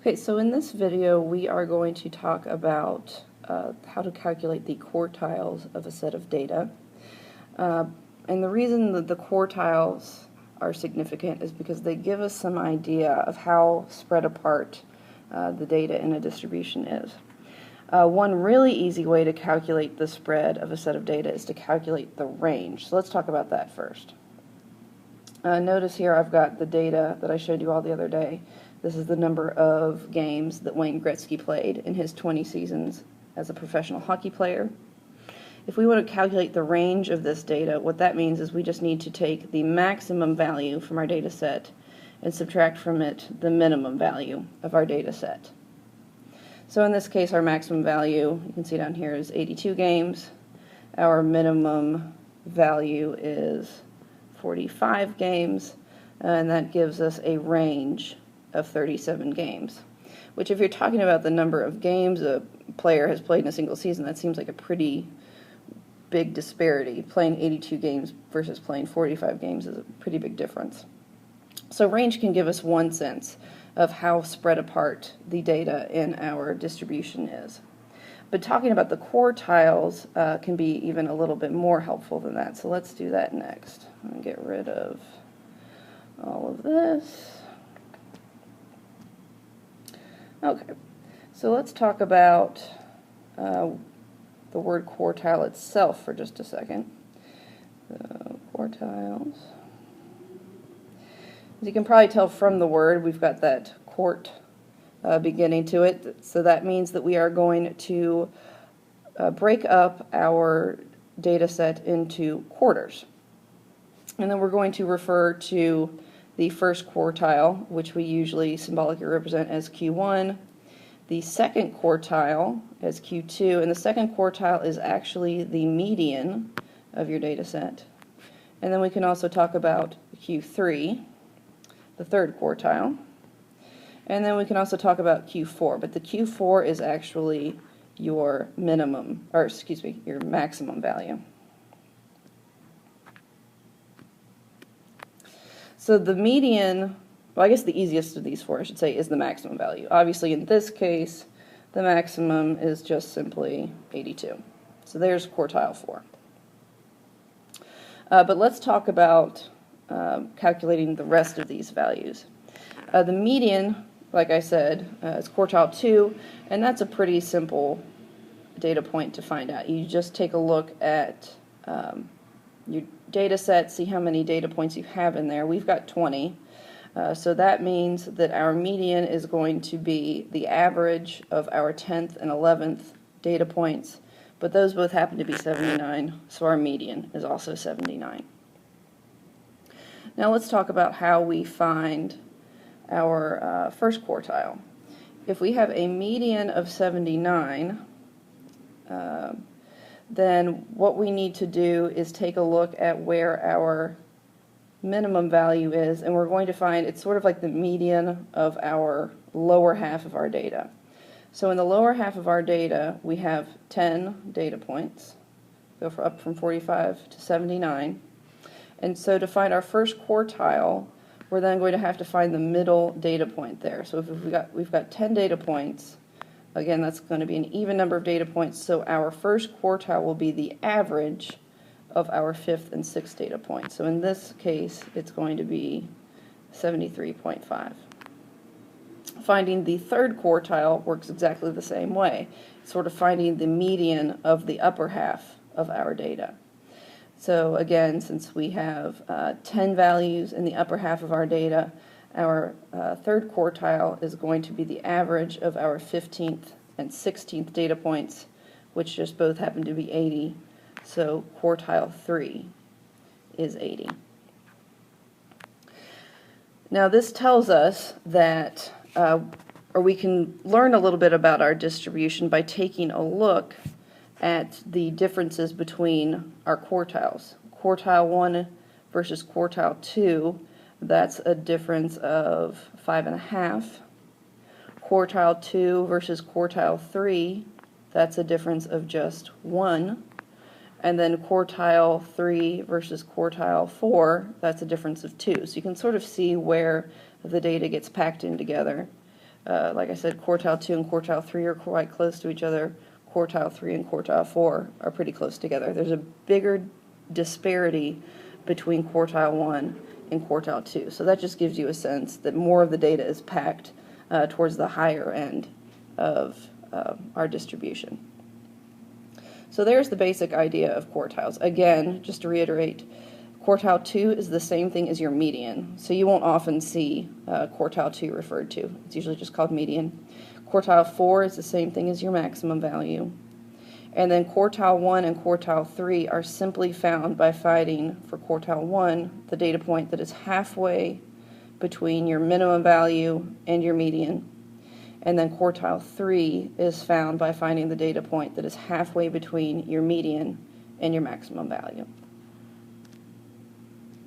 Okay, so in this video we are going to talk about how to calculate the quartiles of a set of data. And the reason that the quartiles are significant is because they give us some idea of how spread apart the data in a distribution is. One really easy way to calculate the spread of a set of data is to calculate the range. So let's talk about that first. Notice here I've got the data that I showed you all the other day. This is the number of games that Wayne Gretzky played in his 20 seasons as a professional hockey player. If we want to calculate the range of this data, what that means is we just need to take the maximum value from our data set and subtract from it the minimum value of our data set. So in this case, our maximum value, you can see down here, is 82 games. Our minimum value is 45 games, and that gives us a range of 37 games, which if you're talking about the number of games a player has played in a single season, that seems like a pretty big disparity. Playing 82 games versus playing 45 games is a pretty big difference. So range can give us one sense of how spread apart the data in our distribution is. But talking about the quartiles can be even a little bit more helpful than that. So let's do that next. I'm going to get rid of all of this. Okay, so let's talk about the word quartile itself for just a second. Quartiles. As you can probably tell from the word, we've got that quart beginning to it, so that means that we are going to break up our data set into quarters. And then we're going to refer to the first quartile, which we usually symbolically represent as Q1, the second quartile as Q2, and the second quartile is actually the median of your data set. And then we can also talk about Q3, the third quartile. And then we can also talk about Q4, but the Q4 is actually your minimum, or excuse me, your maximum value. So the median, well, I guess the easiest of these four, I should say, is the maximum value. Obviously, in this case, the maximum is just simply 82. So there's quartile 4. But let's talk about calculating the rest of these values. The median, like I said, is quartile 2, and that's a pretty simple data point to find out. You just take a look at your data set, see how many data points you have in there. We've got 20, so that means that our median is going to be the average of our 10th and 11th data points, but those both happen to be 79, so our median is also 79. Now let's talk about how we find our first quartile. If we have a median of 79, then what we need to do is take a look at where our minimum value is, and we're going to find it's sort of like the median of our lower half of our data. So in the lower half of our data, we have 10 data points, go up from 45 to 79. And so to find our first quartile, we're then going to have to find the middle data point there. So if we've got 10 data points, again, that's going to be an even number of data points, so our first quartile will be the average of our 5th and 6th data points. So in this case, it's going to be 73.5. Finding the third quartile works exactly the same way, sort of finding the median of the upper half of our data. So again, since we have 10 values in the upper half of our data, our third quartile is going to be the average of our 15th and 16th data points, which just both happen to be 80. So quartile 3 is 80. Now this tells us that, or we can learn a little bit about our distribution by taking a look at the differences between our quartiles. Quartile 1 versus quartile 2, that's a difference of 5.5. Quartile 2 versus quartile 3, that's a difference of just 1. And then quartile 3 versus quartile 4, that's a difference of 2. So you can sort of see where the data gets packed in together. like I said, quartile 2 and quartile 3 are quite close to each other. Quartile 3 and quartile 4 are pretty close together. There's a bigger disparity between quartile 1 and quartile 2. So that just gives you a sense that more of the data is packed towards the higher end of our distribution. So there's the basic idea of quartiles. Again, just to reiterate, quartile 2 is the same thing as your median. So you won't often see quartile 2 referred to. It's usually just called median. Quartile 4 is the same thing as your maximum value. And then quartile 1 and quartile 3 are simply found by finding, for quartile 1, the data point that is halfway between your minimum value and your median. And then quartile 3 is found by finding the data point that is halfway between your median and your maximum value.